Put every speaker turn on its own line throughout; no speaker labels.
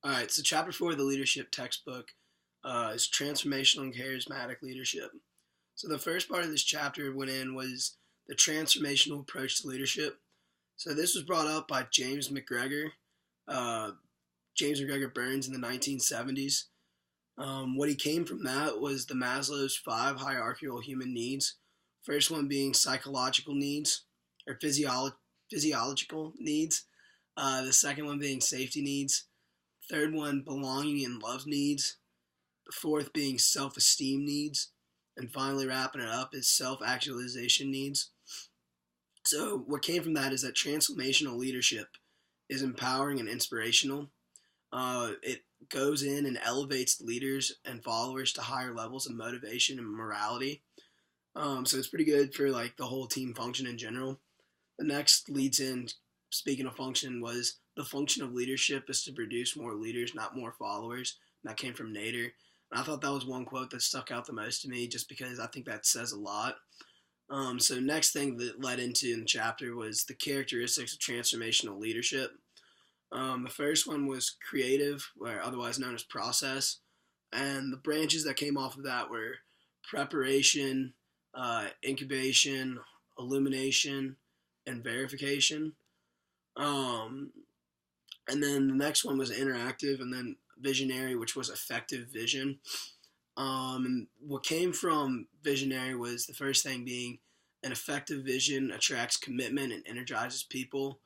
All right, so chapter 4 of the leadership textbook is transformational and charismatic leadership. So the first part of this chapter went in was the transformational approach to leadership. So this was brought up by uh, James McGregor Burns in the 1970s. What he came from that was the Maslow's five hierarchical human needs. First one being psychological needs or physiological needs. The second one being safety needs. Third one, belonging and love needs. The fourth being self-esteem needs. And finally, wrapping it up is self-actualization needs. So what came from that is that transformational leadership is empowering and inspirational. It goes in and elevates leaders and followers to higher levels of motivation and morality. So it's pretty good for like the whole team function in general. The next leads in, speaking of function, was the function of leadership is to produce more leaders, not more followers. And that came from Nader. And I thought that was one quote that stuck out the most to me just because I think that says a lot. So next thing that led into in the chapter was the characteristics of transformational leadership. The first one was creative, or otherwise known as process. And the branches that came off of that were preparation, incubation, illumination, and verification. Um, and then the next one was interactive, and then visionary, which was effective vision. And what came from visionary was the first thing being an effective vision attracts commitment and energizes people.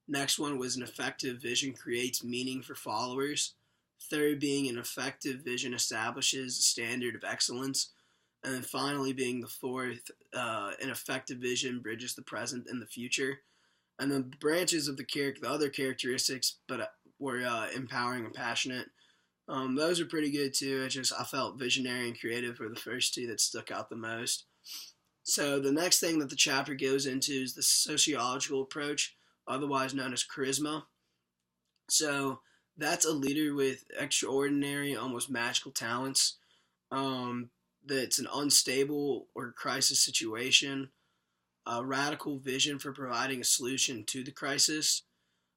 Next one was an effective vision creates meaning for followers. Third being an effective vision establishes a standard of excellence. And then finally being the fourth, an effective vision bridges the present and the future. And the branches of the other characteristics, but were empowering and passionate. Those are pretty good too. I felt visionary and creative were the first two that stuck out the most. So the next thing that the chapter goes into is the sociological approach, otherwise known as charisma. So that's a leader with extraordinary, almost magical talents. That's an unstable or crisis situation, a radical vision for providing a solution to the crisis,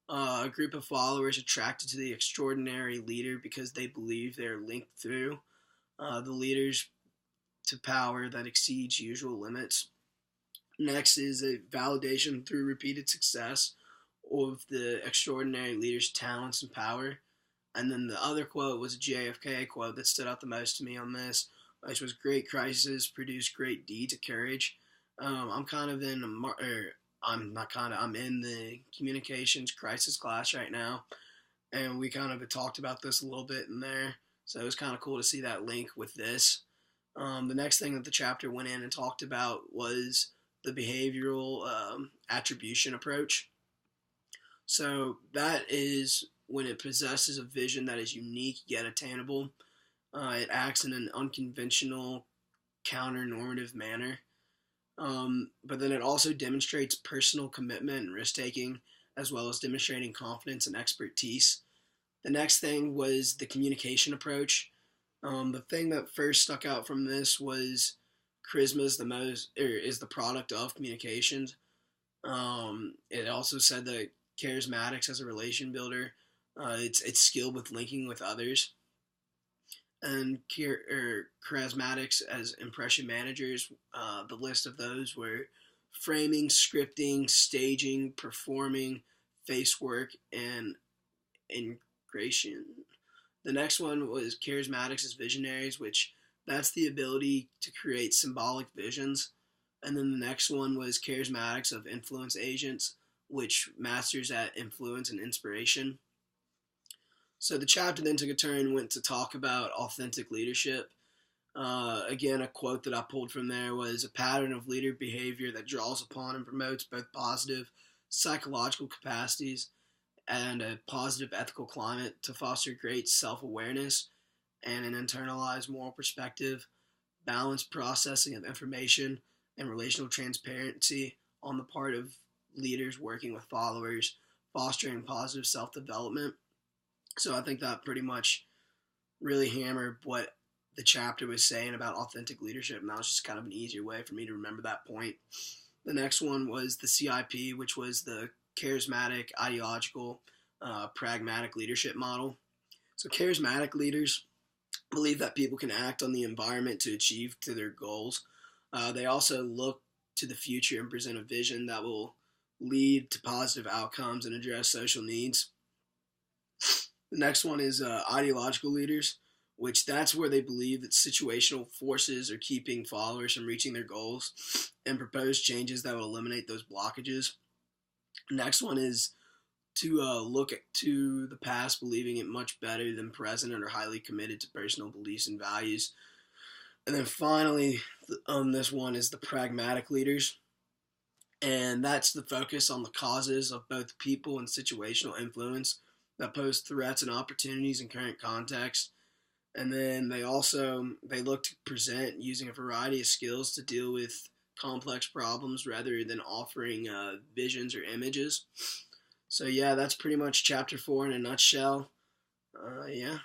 a group of followers attracted to the extraordinary leader because they believe they're linked through the leaders to power that exceeds usual limits. Next is a validation through repeated success of the extraordinary leader's talents and power. And then the other quote was a JFK quote that stood out the most to me on this, which was great crises produce great deeds of courage. I'm kind of in I'm in the communications crisis class right now, and we kind of talked about this a little bit in there. So it was kind of cool to see that link with this. The next thing that the chapter went in and talked about was the behavioral attribution approach. So that is when it possesses a vision that is unique yet attainable. It acts in an unconventional, counter-normative manner. But then it also demonstrates personal commitment and risk-taking, as well as demonstrating confidence and expertise. The next thing was the communication approach. The thing that first stuck out from this was charisma is the product of communications. It also said that charismatics as a relation builder, it's skilled with linking with others, and charismatics as impression managers. The list of those were framing, scripting, staging, performing, face work, and integration. The next one was charismatics as visionaries, which that's the ability to create symbolic visions. And then the next one was charismatics of influence agents, which masters at influence and inspiration. So the chapter then took a turn and went to talk about authentic leadership. Again, a quote that I pulled from there was a pattern of leader behavior that draws upon and promotes both positive psychological capacities and a positive ethical climate to foster great self-awareness and an internalized moral perspective, balanced processing of information, and relational transparency on the part of leaders working with followers, fostering positive self-development. So I think that pretty much really hammered what the chapter was saying about authentic leadership, and that was just kind of an easier way for me to remember that point. The next one was the CIP, which was the charismatic, ideological, pragmatic leadership model. So charismatic leaders believe that people can act on the environment to achieve to their goals. They also look to the future and present a vision that will lead to positive outcomes and address social needs. The next one is ideological leaders, which that's where they believe that situational forces are keeping followers from reaching their goals and propose changes that will eliminate those blockages. Next one is to look to the past, believing it much better than present, and are highly committed to personal beliefs and values. And then finally, this one is the pragmatic leaders, and that's the focus on the causes of both people and situational influence that pose threats and opportunities in current contexts. And then they look to present using a variety of skills to deal with complex problems rather than offering visions or images. So yeah, that's pretty much chapter 4 in a nutshell. Yeah.